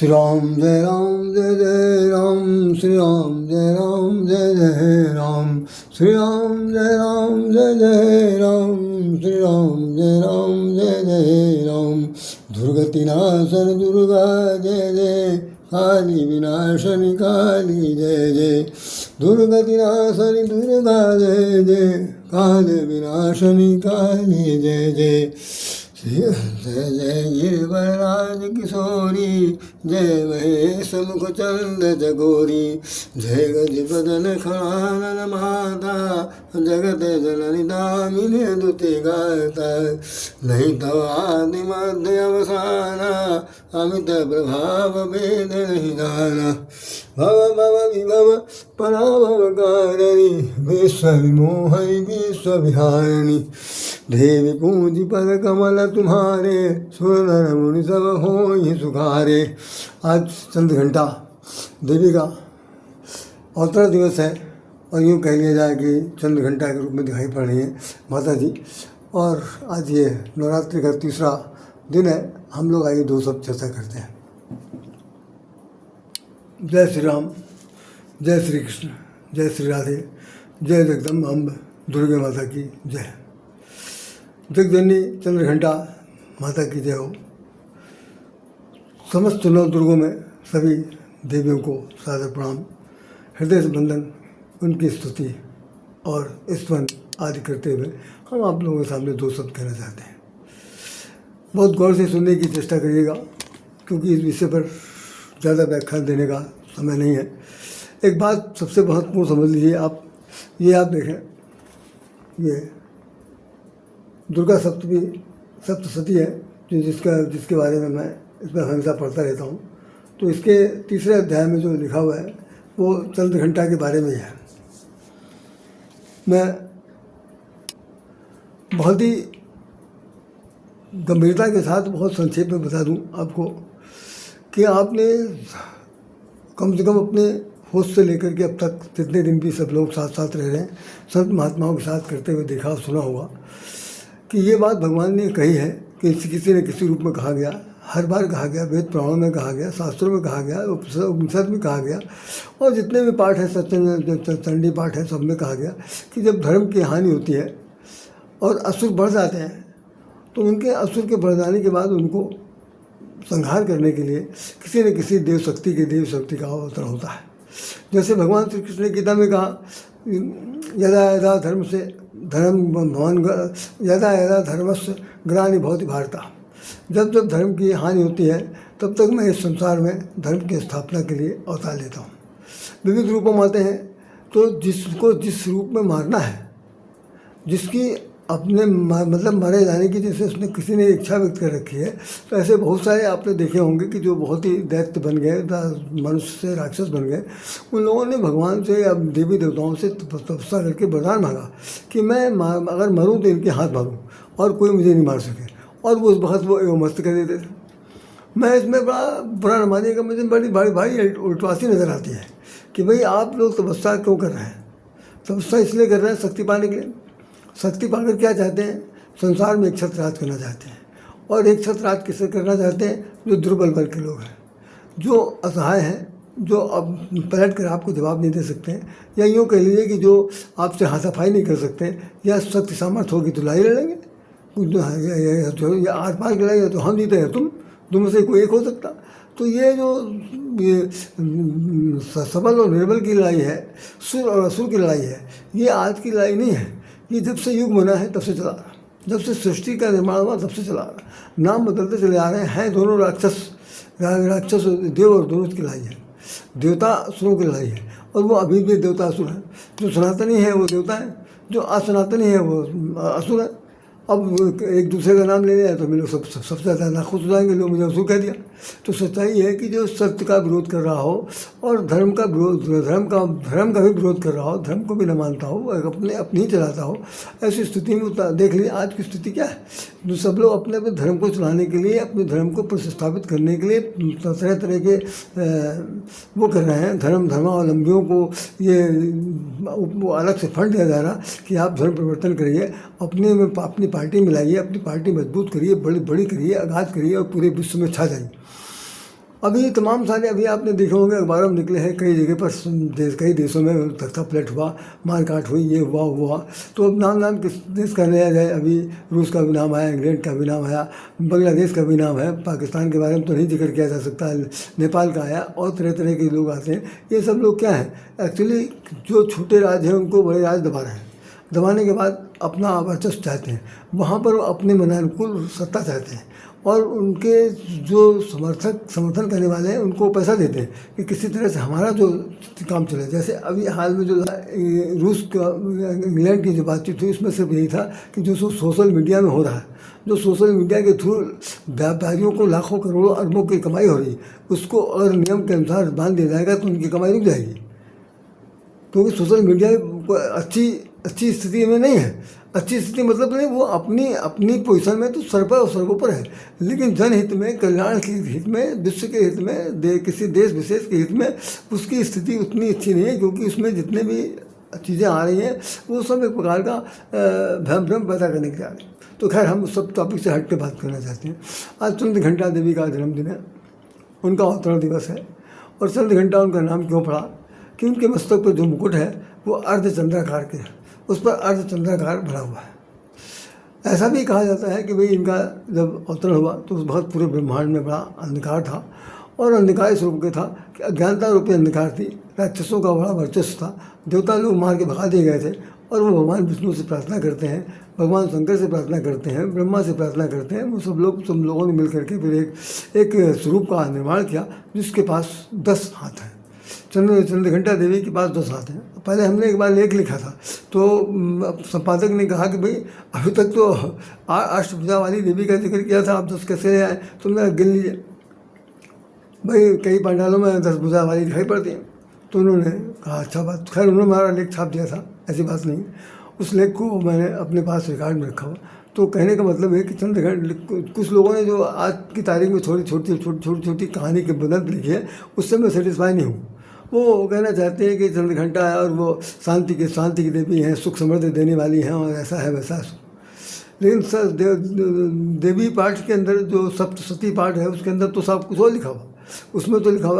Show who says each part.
Speaker 1: श्री राम जय राम जय जय राम, श्री राम जय राम जय जय राम, श्री राम जय राम जय जय राम, श्री राम जय राम जय जय राम। दुर्गति नाशन दुर्गा जय जय, काली विनाशनी काली जय जय, दुर्गति नाशनी दुर्गा जय जय, काली विनाशनी काली जय जय। जय जय गिरिवरराज किशोरी, जय महेश मुख चंद जगोरी, जय गजबदन खड़ानन माता, जगत जननी दामिनी दुति गाता। नहीं तव आदि मध्य अवसाना, अमित प्रभाव वेद नहीं जाना। भव भव विभव पराभव कारिणी, विश्व विमोहनी विश्व विहारिणी। देवी पूजी पद कमल तुम्हारे, सुर नर मुनि सब होई सुखारे। आज चंद्रघंटा देवी का अवतरण दिवस है और यूँ कह लिया जाए कि चंद्रघंटा के रूप में दिखाई पड़ रही है माता जी। और आज ये नवरात्रि का तीसरा दिन है। हम लोग आइए दो सब चर्चा करते हैं। जय श्री राम, जय श्री कृष्ण, जय श्री राधे, जय जगदम्ब अम्ब दुर्गे माता की जय। जगजननी चंद्रघंटा माता की जय हो। समस्त नौ दुर्गों में सभी देवियों को सादर प्रणाम। हृदय से बंधन, उनकी स्तुति और स्तवन आदि करते हुए हम आप लोगों के सामने दो शब्द कहना चाहते हैं। बहुत गौर से सुनने की चेष्टा करिएगा, क्योंकि इस विषय पर ज़्यादा व्याख्यान देने का समय नहीं है। एक बात सबसे महत्वपूर्ण समझ लीजिए आप, ये आप देखें, ये दुर्गा सप्तमी सप्तशती है जिसके बारे में मैं इसमें हमेशा पढ़ता रहता हूँ। तो इसके तीसरे अध्याय में जो लिखा हुआ है वो चंद्रघंटा के बारे में ही है। मैं बहुत ही गंभीरता के साथ बहुत संक्षेप में बता दूं आपको कि आपने कम से कम अपने होश से लेकर के अब तक जितने दिन भी सब लोग साथ साथ रह रहे हैं, संत महात्माओं के साथ करते हुए देखा सुना होगा कि ये बात भगवान ने कही है कि किसी न किसी रूप में कहा गया, हर बार कहा गया, वेद पुराणों में कहा गया, शास्त्रों में कहा गया, उपनिषद में कहा गया, और जितने भी पाठ हैं चंडी पाठ है सब में कहा गया कि जब धर्म की हानि होती है और असुर बढ़ जाते हैं तो उनके असुर के बढ़ जाने के बाद उनको संहार करने के लिए किसी न किसी देव शक्ति का अवतरण होता है। जैसे भगवान श्री कृष्ण ने गीता में कहा, यदा यदा धर्मस्य ग्लानि भवति भारत। जब जब धर्म की हानि होती है तब तक मैं इस संसार में धर्म की स्थापना के लिए अवतार लेता हूँ। विविध रूपों में आते हैं, तो जिसको जिस रूप में मारना है, जिसकी अपने मतलब मारे जाने की जैसे उसने किसी ने इच्छा व्यक्त कर रखी है, तो ऐसे बहुत सारे आपने देखे होंगे कि जो बहुत ही दैत्य बन गए, मनुष्य से राक्षस बन गए। उन लोगों ने भगवान से या देवी देवताओं से तपस्या करके वरदान मांगा कि मैं अगर मरूँ तो इनके हाथ मारूँ और कोई मुझे नहीं मार सके, और वो उस वक्त वो एवं मस्त कर देते थे। मैं इसमें बड़ा बुरा न मानिएगा, मुझे बड़ी भारी उल्टवासी नज़र आती है कि भाई आप लोग तपस्या क्यों कर रहे हैं? तपस्या इसलिए कर रहे हैं शक्ति पाने के लिए। शक्ति पाकर क्या चाहते हैं? संसार में एक छत्र राज करना चाहते हैं। और एक छत्र राज किसे करना चाहते हैं? जो दुर्बल वर्ग के लोग हैं, जो असहाय हैं, जो अब पलट कर आपको जवाब नहीं दे सकते हैं, या यूँ कह लीजिए कि जो आपसे हाथापाई नहीं कर सकते, या शक्ति सामर्थ्य होगी तो लड़ाई लड़ेंगे, या आर पार की लड़ाई है तो हम जीते हैं तुम में से कोई एक हो सकता। तो ये जो सबल और निर्बल की लड़ाई है, सुर और असुर की लड़ाई है, ये आज की लड़ाई नहीं है। ये जब से युग बना है तब से चला रहा, जब से सृष्टि का निर्माण हुआ तब से चला रहा। नाम बदलते चले आ रहे हैं दोनों राक्षस देव और दोनों की लड़ाई है। देवता असुरों की लड़ाई है, और वो अभी भी देवता असुर है। जो सनातनी है वो देवता है, जो असनातनी है वो असुर है। अब एक दूसरे का नाम ले लिया तो मेरे लोग सबसे ज़्यादा नाखुश हो जाएंगे, लोग मुझे असुर कह दिया। तो सच्चाई है कि जो सत्य का विरोध कर रहा हो और धर्म का भी विरोध कर रहा हो, धर्म को भी न मानता हो, अपनी ही चलाता हो, ऐसी स्थिति में देख लीजिए आज की स्थिति क्या है। जो सब लोग अपने अपने धर्म को चलाने के लिए, अपने धर्म को प्रतिस्थापित करने के लिए तरह तरह के वो कर रहे हैं। धर्मावलंबियों को ये अलग से फंड दिया जा रहा कि आप धर्म परिवर्तन करिए, अपनी पार्टी मिलाइए, अपनी पार्टी मजबूत करिए, बड़ी करिए, आगाज करिए और पूरे विश्व में छा जाइए। अभी तमाम सारे अभी आपने देखे होंगे अखबारों में निकले हैं, कई जगह पर कई देशों में तख्ता पलट हुआ, मारकाट हुई, ये हुआ। तो अब नाम किस देश का लिया जाए? अभी रूस का भी नाम आया, इंग्लैंड का भी नाम आया, बांग्लादेश का भी नाम है, पाकिस्तान के बारे में तो नहीं जिक्र किया जा सकता, नेपाल का आया, और तरह तरह के लोग आते हैं। ये सब लोग क्या हैं? एक्चुअली जो छोटे राज्य हैं उनको बड़े राज्य दबा रहे हैं। दबाने के बाद अपना वर्चस्व चाहते हैं, वहाँ पर वो अपने मनानुकूल सत्ता चाहते हैं, और उनके जो समर्थन करने वाले हैं उनको पैसा देते हैं कि किसी तरह से हमारा जो काम चले। जैसे अभी हाल में जो रूस का इंग्लैंड की जो बातचीत हुई, उसमें सिर्फ यही था कि जो सोशल मीडिया में हो रहा है, जो सोशल मीडिया के थ्रू व्यापारियों को लाखों करोड़ों अरबों की कमाई हो रही है, उसको अगर नियम के अनुसार बांध दिया जाएगा तो उनकी कमाई रुक जाएगी, क्योंकि सोशल मीडिया अच्छी स्थिति में नहीं है। अच्छी स्थिति मतलब नहीं, वो अपनी पोजीशन में तो सर्वोपर है, लेकिन जनहित में, कल्याण के हित में, विश्व के हित में, किसी देश विशेष के हित में उसकी स्थिति उतनी अच्छी नहीं है, क्योंकि उसमें जितने भी चीज़ें आ रही हैं वो सब एक प्रकार का भ्रम पैदा करने के आ रही हैं। तो खैर हम उस सब टॉपिक से हट के बात करना चाहते हैं। आज चंद्रघंटा देवी का जन्मदिन है, उनका अवतरण दिवस है। और चंद्रघंटा उनका नाम क्यों पड़ा? कि उनके मस्तक पर जो मुकुट है वो अर्धचंद्राकार के, उस पर अर्धचंद्राकार बना हुआ है। ऐसा भी कहा जाता है कि भाई इनका जब अवतरण हुआ तो उस बहुत पूरे ब्रह्मांड में बड़ा अंधकार था, और अंधकार इस रूप के था कि अज्ञानता रूपी अंधकार थी, राक्षसों का बड़ा वर्चस्व था, देवता लोग मार के भगा दिए गए थे, और वो भगवान विष्णु से प्रार्थना करते हैं, भगवान शंकर से प्रार्थना करते हैं, ब्रह्मा से प्रार्थना करते हैं। वो सब लोगों ने मिल करके फिर एक स्वरूप का निर्माण किया जिसके पास 10 हाथ हैं। चंद्रघंटा देवी के पास 10 हाथ हैं। पहले हमने एक बार लेख लिखा था, तो संपादक ने कहा कि भाई अभी तक तो अष्टभुजा वाली देवी का जिक्र किया था, आप 10 कैसे ले आए? तुमने गिन लीजिए भाई, कई पंडालों में 10 भुजा वाली दिखाई पड़ती हैं। तो उन्होंने कहा अच्छा बात, खैर उन्होंने हमारा लेख छाप दिया था, ऐसी बात नहीं। उस लेख को मैंने अपने पास रिकॉर्ड में रखा हुआ। तो कहने का मतलब है कि चंद्रघंटा, कुछ लोगों ने जो आज की तारीख में छोटी कहानी के बुलंद लिखी है, उससे मैं सेटिस्फाई नहीं हूँ। वो कहना चाहते हैं कि चंद्रघंटा है और वो शांति की देवी हैं, सुख समृद्धि देने वाली हैं, और ऐसा है वैसा है। लेकिन देवी पाठ के अंदर जो सप्तशती पाठ है उसके अंदर तो सब कुछ और लिखा हुआ, उसमें तो लिखा हुआ